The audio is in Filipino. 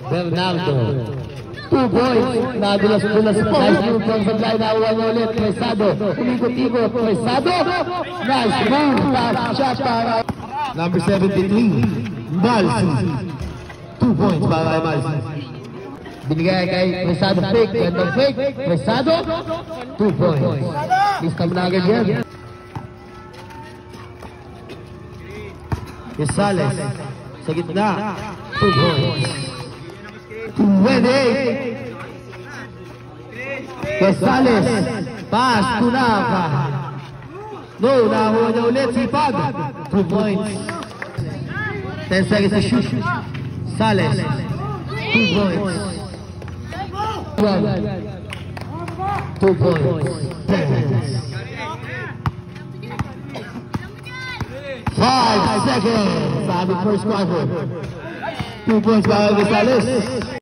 Bernardo. 2 points. Nadulas-dulas po. Nice move from the line. Nakuha niya ulit. Quesado. Umikot-ikot. Quesado. Nice move. Pass shot para Number 73, Malsi. 2 points para kay Malsi. binigay kay Quesado. Fake. Gandang fake. Quesado. 2 points. Lista mo na agad yan. Quezales sa gitna. 2 points. 28. Quezales. Pass. Kunaka. No, nakuha niya ulit si Pag. 2 points. 10 seconds to shoot. Sales. 2 points. 2 points. 5 seconds. Sabi first quarter. 2 points para Quezales.